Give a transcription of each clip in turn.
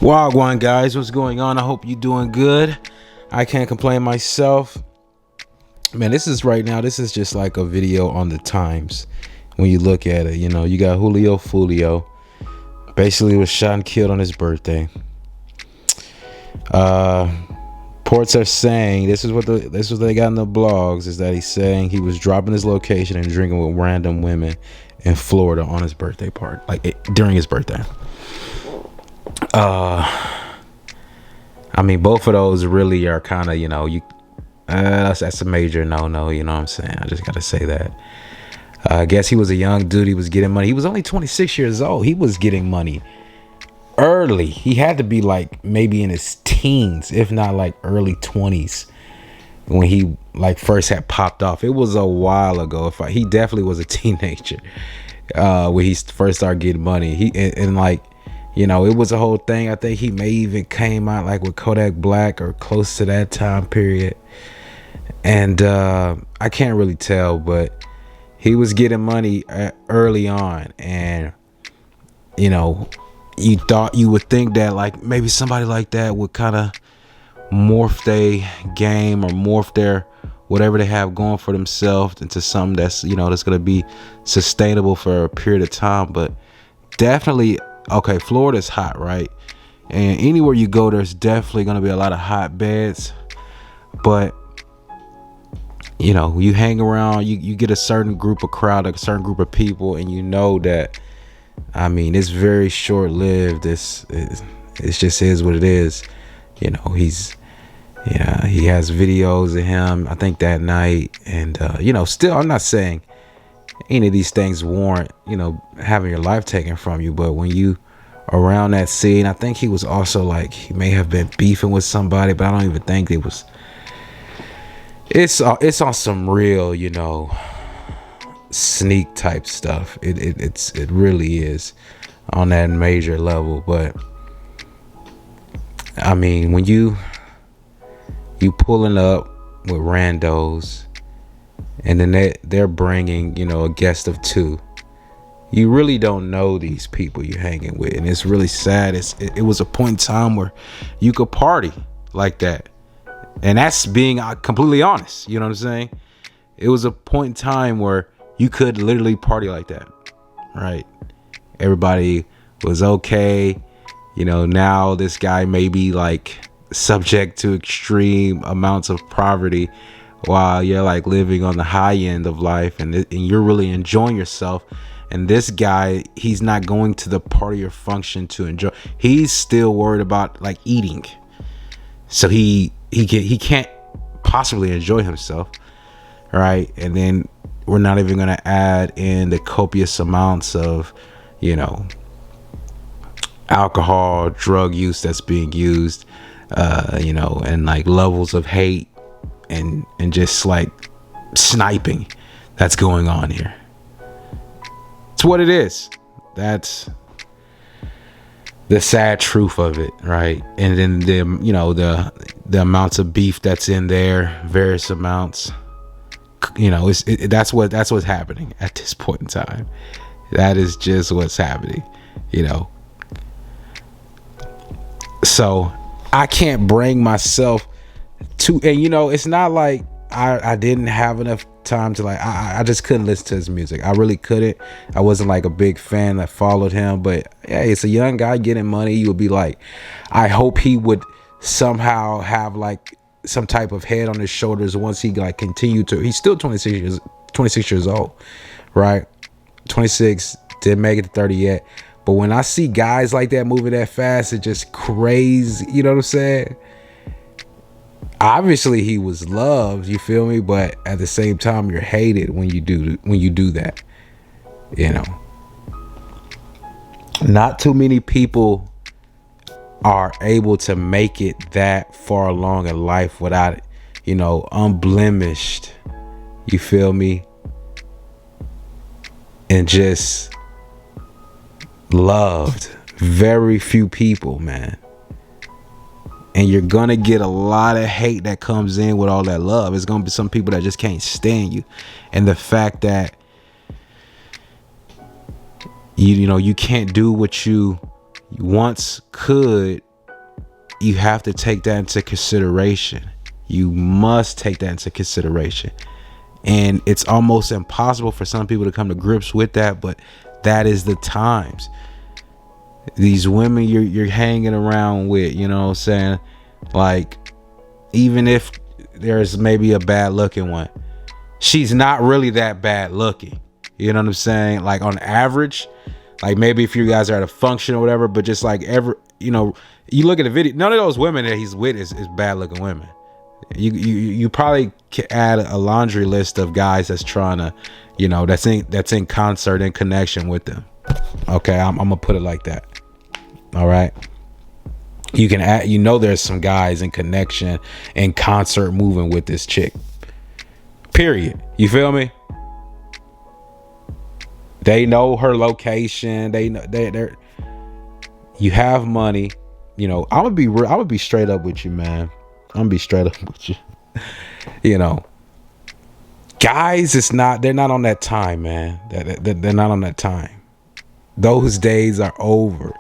Wagwan guys, what's going on? I hope you're doing good. I can't complain myself. Man, this is just like a video on the times. When you look at it, you got Julio Foolio, basically was shot and killed on his birthday. Reports are saying this is what they got in the blogs, is that he's saying he was dropping his location and drinking with random women in Florida on his birthday party, during his birthday. I mean, both of those really are kind of, that's a major no, you know what I'm saying? I just got to say that. I guess he was a young dude. He was getting money. He was only 26 years old. He was getting money early. He had to be maybe in his teens, if not early 20s, when he first had popped off. It was a while ago. He definitely was a teenager when he first started getting money. It was a whole thing. I think he may even came out with Kodak Black or close to that time period. And I can't really tell, but he was getting money early on. And, you would think that maybe somebody like that would kind of morph their game or morph their whatever they have going for themselves into something that's, that's going to be sustainable for a period of time. But definitely, okay, Florida's hot, right? And anywhere you go, there's definitely going to be a lot of hot beds. But, you hang around, you get a certain group of crowd, a certain group of people, and you know that, it's very short-lived. It just is what it is. He has videos of him, I think, that night. And, still, I'm not saying any of these things warrant, having your life taken from you. But when you around that scene, I think he was also he may have been beefing with somebody, but I don't even think it was. It's on some real, sneak type stuff. It really is on that major level. But when you pulling up with randos, and then they're bringing, a guest of two. You really don't know these people you're hanging with, and it's really sad. It was a point in time where you could party like that, and that's being completely honest. You know what I'm saying? It was a point in time where you could literally party like that, right? Everybody was okay. Now this guy may be subject to extreme amounts of poverty, while you're living on the high end of life, and you're really enjoying yourself. And this guy, he's not going to the party or function to enjoy. He's still worried about eating, so he can't possibly enjoy himself, right? And then we're not even going to add in the copious amounts of alcohol, drug use that's being used, and levels of hate and just sniping that's going on here. It's what it is. That's the sad truth of it, right? And then the amounts of beef that's in there, various amounts, that's what's happening at this point in time. That is just what's happening, So I can't bring myself to, and it's not like I didn't have enough time to I just couldn't listen to his music. I really couldn't. I wasn't a big fan that followed him, but hey, it's a young guy getting money. You would be I hope he would somehow have some type of head on his shoulders once he continued to. He's still 26 years old, right? 26, didn't make it to 30 yet. But when I see guys like that moving that fast, it's just crazy. You know what I'm saying? Obviously he was loved, you feel me? But at the same time, you're hated when you do that. Not too many people are able to make it that far along in life without, unblemished. You feel me? And just loved. Very few people, man. And you're gonna get a lot of hate that comes in with all that love. It's gonna be some people that just can't stand you, and the fact that you can't do what you once could you have to take that into consideration. You must take that into consideration. And it's almost impossible for some people to come to grips with that, but that is the times. These women you're hanging around with, you know what I'm saying? Like, even if there's maybe a bad looking one, she's not really that bad looking. You know what I'm saying? Like, on average, like, maybe if you guys are at a function or whatever, but just like you look at the video, none of those women that he's with is bad looking women. You probably can add a laundry list of guys that's trying to, that's in concert and connection with them. Okay, I'm gonna put it like that. All right. You can add, there's some guys in connection and concert moving with this chick. Period. You feel me? They know her location. They know they're. You have money. I'm gonna be straight up with you, man. I'm gonna be straight up with you. Guys, they're not on that time, man. They're not on that time. Those days are over.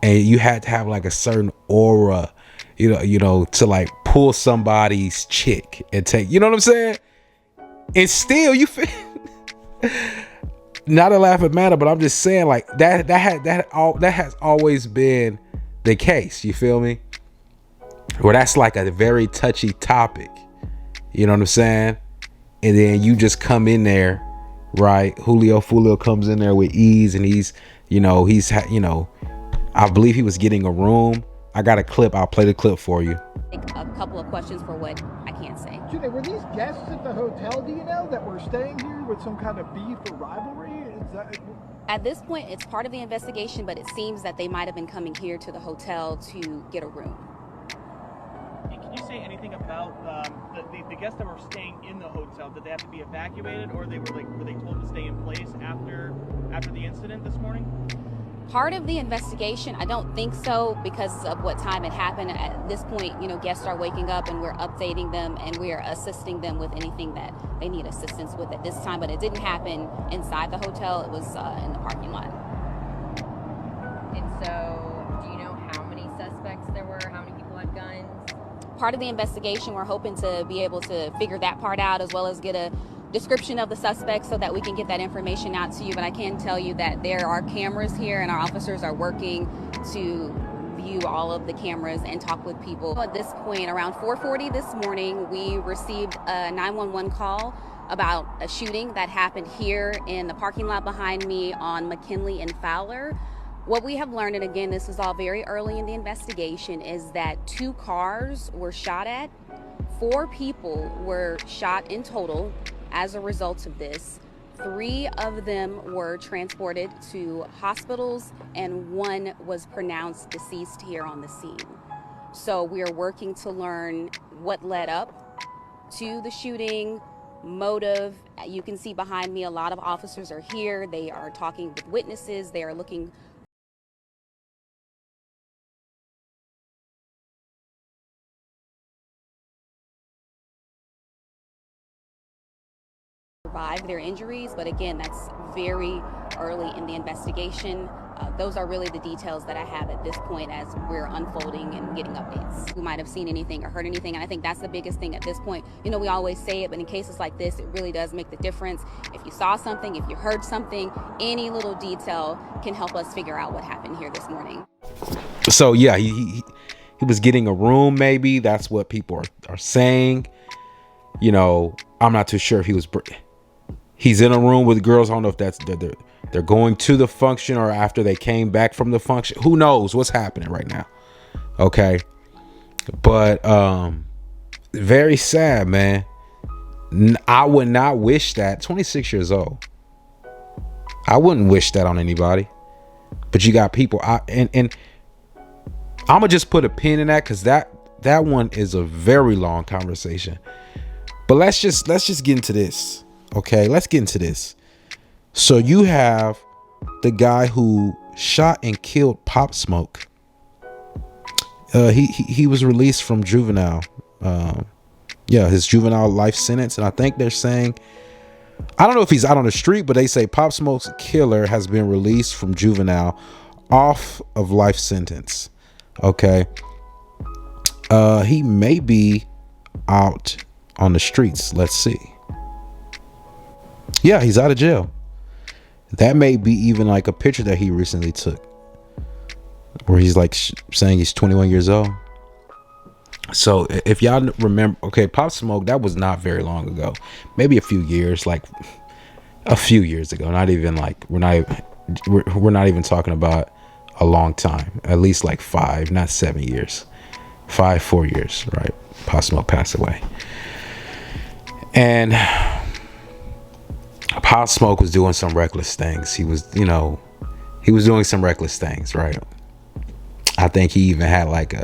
And you had to have like a certain aura, to like pull somebody's chick and take, you know what I'm saying? And still you feel not a laughing matter, but I'm just saying, like, that has always been the case. You feel me? Where that's like a very touchy topic. You know what I'm saying? And then you just come in there, right? Julio Foolio comes in there with ease, and I believe he was getting a room. I got a clip. I'll play the clip for you. A couple of questions for what I can't say. Juvie, were these guests at the hotel, do you know, that were staying here with some kind of beef or rivalry? Is that... At this point, it's part of the investigation, but it seems that they might have been coming here to the hotel to get a room. And can you say anything about the guests that were staying in the hotel? Did they have to be evacuated, or were they told to stay in place after the incident this morning? Part of the investigation, I don't think so, because of what time it happened. At this point, guests are waking up and we're updating them and we are assisting them with anything that they need assistance with at this time. But it didn't happen inside the hotel. It was in the parking lot. And so, do you know how many suspects there were? How many people had guns? Part of the investigation, we're hoping to be able to figure that part out, as well as get a description of the suspects so that we can get that information out to you. But I can tell you that there are cameras here and our officers are working to view all of the cameras and talk with people. At this point, around 4:40 this morning, we received a 911 call about a shooting that happened here in the parking lot behind me on McKinley and Fowler. What we have learned, and again, this is all very early in the investigation, is that 2 cars were shot at. 4 people were shot in total as a result of this. 3 of them were transported to hospitals and 1 was pronounced deceased here on the scene. So we are working to learn what led up to the shooting, motive. You can see behind me a lot of officers are here. They are talking with witnesses. They are looking survive their injuries, but again, that's very early in the investigation. Those are really the details that I have at this point as we're unfolding and getting updates. We might have seen anything or heard anything, and I think that's the biggest thing at this point. We always say it, but in cases like this, it really does make the difference. If you saw something, if you heard something, any little detail can help us figure out what happened here this morning. So yeah, he was getting a room, maybe. That's what people are saying. I'm not too sure if he's in a room with girls. I don't know if that's they're going to the function or after they came back from the function. Who knows what's happening right now? Okay. But very sad, man. I would not wish that. 26 years old. I wouldn't wish that on anybody. But you got people and I'm gonna just put a pin in that, because that one is a very long conversation. But let's just get into this. Okay, let's get into this. So you have the guy who shot and killed Pop Smoke. He was released from juvenile. His juvenile life sentence. And I think they're saying, I don't know if he's out on the street, but they say Pop Smoke's killer has been released from juvenile off of life sentence. Okay. He may be out on the streets. Let's see. Yeah, he's out of jail. That may be even like a picture that he recently took where he's like saying he's 21 years old. So if y'all remember, okay, Pop Smoke, that was not very long ago, maybe a few years, like a few years ago. Not even like we're not even talking about a long time. At least like 5, not 7 years, 4 years, right? Pop Smoke passed away, and Pop Smoke was doing some reckless things. He was doing some reckless things, right? I think he even had like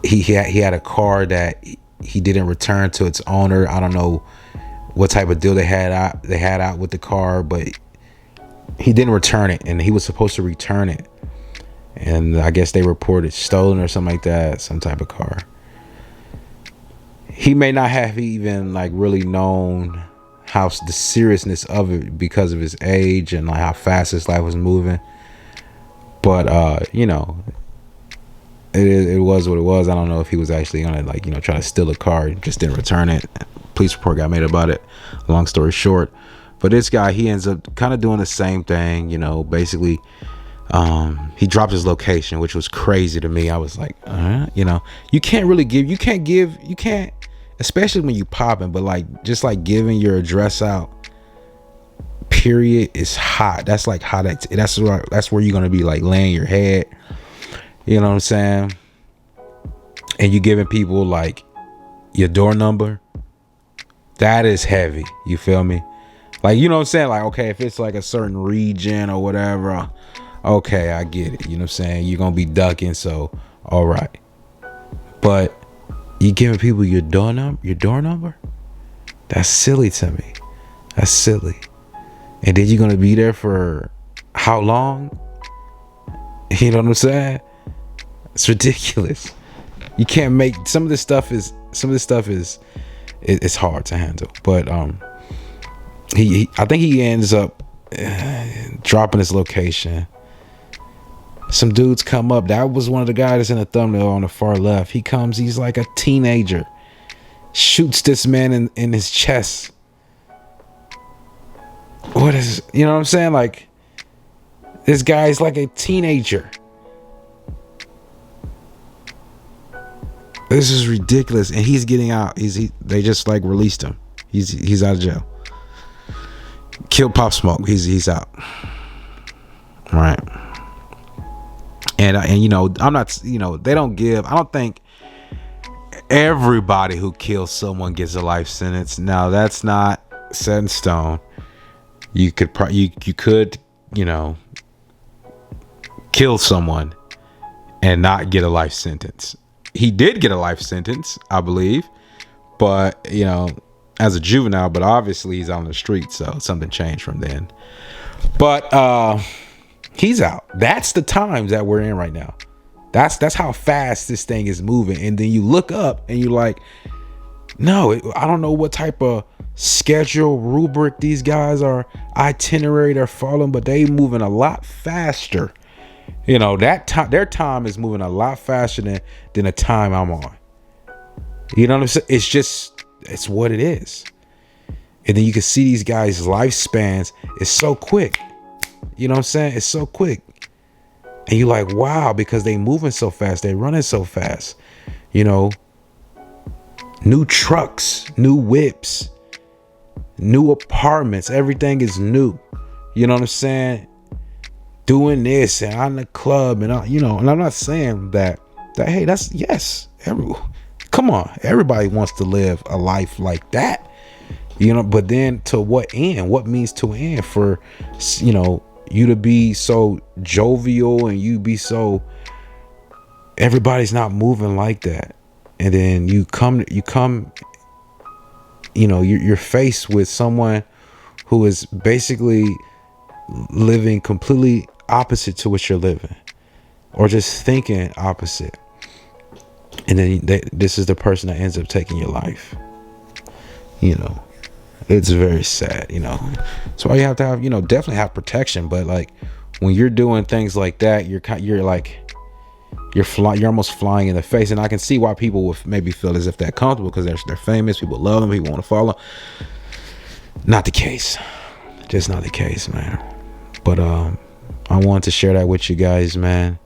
he had a car that he didn't return to its owner. I don't know what type of deal they had out with the car, but he didn't return it, and he was supposed to return it, and I guess they reported stolen or something like that, some type of car. He may not have even like really known how the seriousness of it because of his age and like how fast his life was moving, but it was what it was. I don't know if he was actually gonna try to steal a car. He just didn't return it. Police report got made about it. Long story short, but this guy, he ends up kind of doing the same thing. Basically, he dropped his location, which was crazy to me. I was like, you can't, especially when you popping, but like just like giving your address out, period, is hot. That's like hot. That's where you're gonna be like laying your head. You know what I'm saying? And you giving people like your door number. That is heavy. You feel me? Like, you know what I'm saying? Like, okay, if it's like a certain region or whatever, okay, I get it. You know what I'm saying? You're going to be ducking, so all right. But you giving people your door number? That's silly to me. That's silly. And then you're going to be there for how long? You know what I'm saying? It's ridiculous. You can't make some of this stuff is it's hard to handle. But I think he ends up dropping his location. Some dudes come up. That was one of the guys in the thumbnail on the far left. He comes, he's like a teenager, shoots this man in his chest. What is, you know what I'm saying? Like, this guy's like a teenager. This is ridiculous, and he's getting out. They just like released him. He's out of jail. Killed Pop Smoke. He's out. All right. And I'm not. They don't give. I don't think everybody who kills someone gets a life sentence. Now that's not set in stone. You could kill someone and not get a life sentence. He did get a life sentence, I believe, but as a juvenile, but obviously he's out on the street, so something changed from then. But he's out. That's the times that we're in right now. That's how fast this thing is moving. And then you look up and you're like, no, I don't know what type of schedule rubric these guys are, itinerary they're following, but they moving a lot faster. That time, their time is moving a lot faster than the time I'm on. You know what I'm saying? It's what it is. And then you can see these guys' lifespans is so quick. You know what I'm saying? It's so quick. And you're like, wow, because they moving so fast, they running so fast. New trucks, new whips, new apartments, everything is new. You know what I'm saying? Doing this and on the club and and I'm not saying that hey, that's yes. Come on, everybody wants to live a life like that. But then to what end? What means to end for you to be so jovial and you be so, everybody's not moving like that. And then you're faced with someone who is basically living completely opposite to what you're living, or just thinking opposite. And then this is the person that ends up taking your life. It's very sad. That's why you have to have, definitely have protection. But like when you're doing things like that, you're like, you're almost flying in the face. And I can see why people would maybe feel as if they're comfortable because they're famous, people love them, people want to follow. Not the case. Just not the case, man. But I wanted to share that with you guys, man.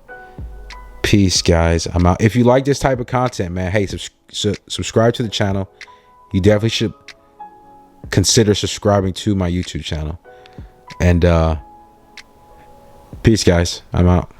Peace, guys. I'm out. If you like this type of content, man, hey, subscribe to the channel. You definitely should consider subscribing to my YouTube channel. And peace, guys. I'm out.